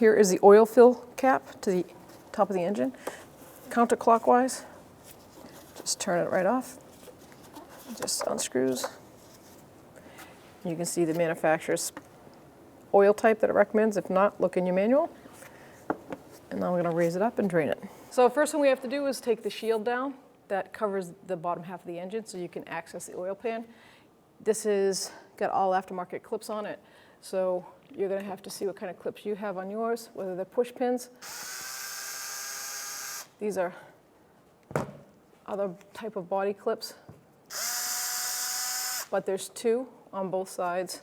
Here is the oil fill cap to the top of the engine. Counterclockwise, just turn it right off. Just unscrews. You can see the manufacturer's oil type that it recommends. If not, look in your manual. And now we're going to raise it up and drain it. So first thing we have to do is take the shield down that covers the bottom half of the engine so you can access the oil pan. This has got all aftermarket clips on it. So you're going to have to see what kind of clips you have on yours, whether they're push pins. These are other type of body clips. But there's two on both sides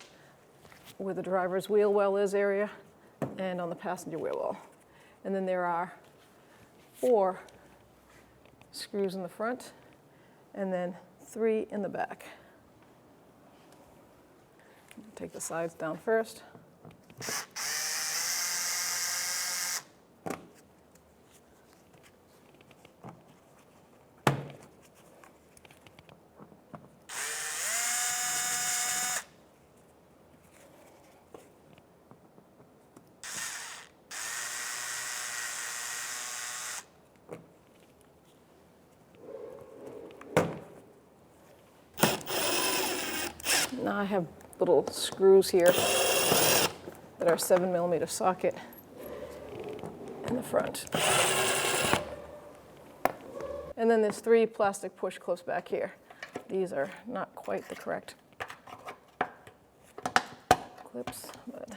where the driver's wheel well is area and on the passenger wheel well. And then there are 4 screws in the front and then 3 in the back. Take the sides down first. Now I have little screws here that are 7mm socket in the front. And then there's 3 plastic push clips back here. These are not quite the correct clips, but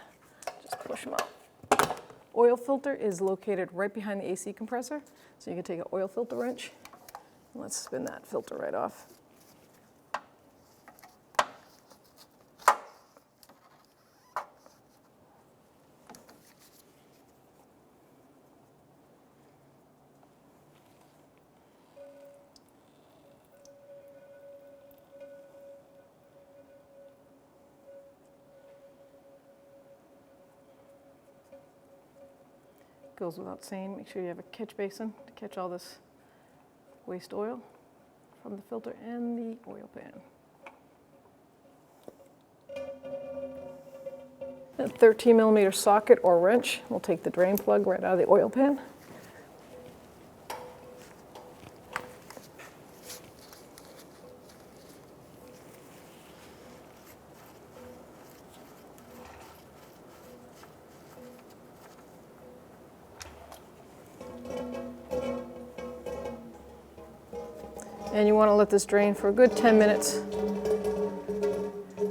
just push them out. Oil filter is located right behind the AC compressor, so you can take an oil filter wrench. Let's spin that filter right off. Goes without saying, make sure you have a catch basin to catch all this waste oil from the filter and the oil pan. A 13mm socket or wrench will take the drain plug right out of the oil pan. And you want to let this drain for a good 10 minutes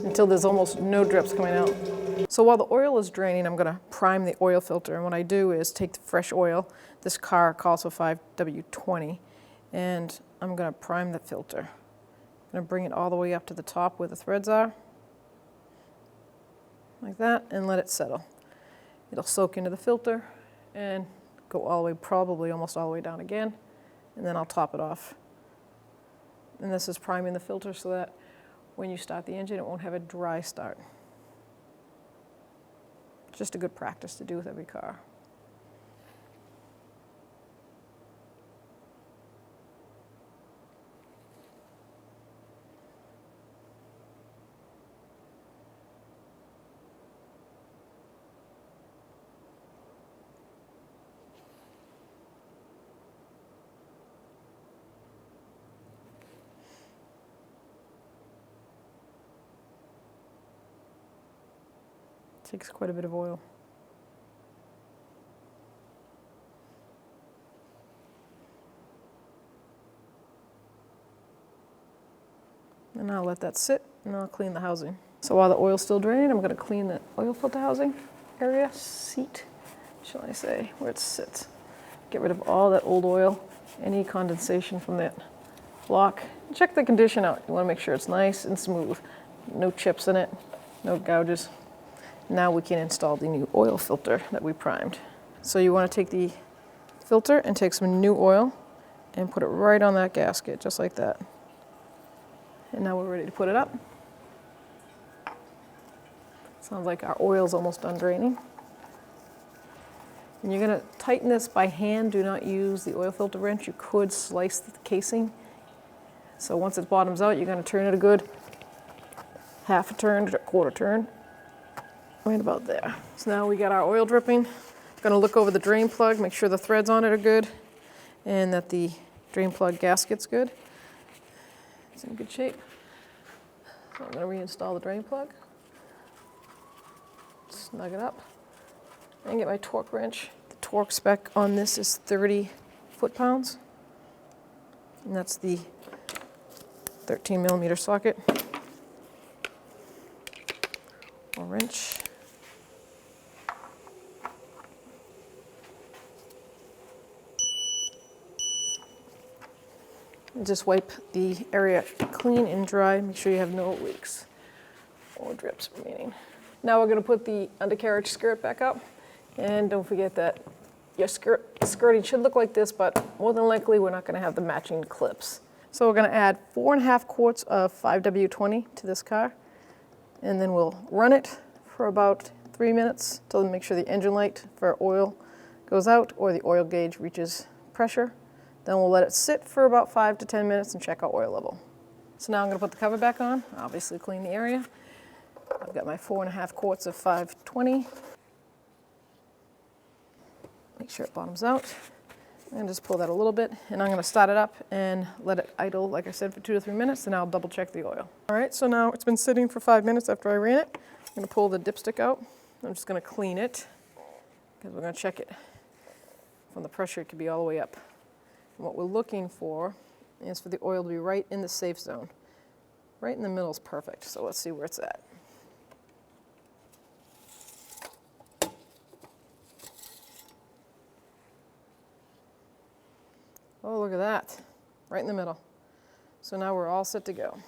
until there's almost no drips coming out. So while the oil is draining, I'm going to prime the oil filter. And what I do is take the fresh oil. This car calls for 5W20. And I'm going to prime the filter. I'm going to bring it all the way up to the top where the threads are. Like that, and let it settle. It'll soak into the filter and go all the way, probably almost all the way down again. And then I'll top it off. And this is priming the filter so that when you start the engine, it won't have a dry start. Just a good practice to do with every car. Takes quite a bit of oil. And I'll let that sit and I'll clean the housing. So while the oil's still draining, I'm going to clean the oil filter housing area, seat, shall I say, where it sits. Get rid of all that old oil, any condensation from that block. Check the condition out. You want to make sure it's nice and smooth. No chips in it, no gouges. Now we can install the new oil filter that we primed. So you want to take the filter and take some new oil and put it right on that gasket, just like that. And now we're ready to put it up. Sounds like our oil's almost done draining. And you're going to tighten this by hand. Do not use the oil filter wrench. You could slice the casing. So once it bottoms out, you're going to turn it a good half a turn to a quarter turn. Right about there. So now we got our oil dripping. Gonna look over the drain plug, make sure the threads on it are good, and that the drain plug gasket's good. It's in good shape. So I'm gonna reinstall the drain plug. Snug it up. And get my torque wrench. The torque spec on this is 30 foot-pounds. And that's the 13 millimeter socket. Or wrench. And just wipe the area clean and dry. Make sure you have no leaks or drips remaining. Now we're going to put the undercarriage skirt back up. And don't forget that your skirting should look like this, but more than likely we're not going to have the matching clips. So we're going to add 4.5 quarts of 5W20 to this car. And then we'll run it for about 3 minutes to make sure the engine light for oil goes out or the oil gauge reaches pressure. Then we'll let it sit for about 5 to 10 minutes and check our oil level. So now I'm going to put the cover back on, obviously clean the area. I've got my 4.5 quarts of 520. Make sure it bottoms out. And just pull that a little bit. And I'm going to start it up and let it idle, like I said, for 2 to 3 minutes, and I'll double check the oil. All right, so now it's been sitting for 5 minutes after I ran it. I'm going to pull the dipstick out. I'm just going to clean it because we're going to check it. From the pressure, it could be all the way up. And what we're looking for is for the oil to be right in the safe zone. Right in the middle is perfect, so let's see where it's at. Oh, look at that, right in the middle. So now we're all set to go.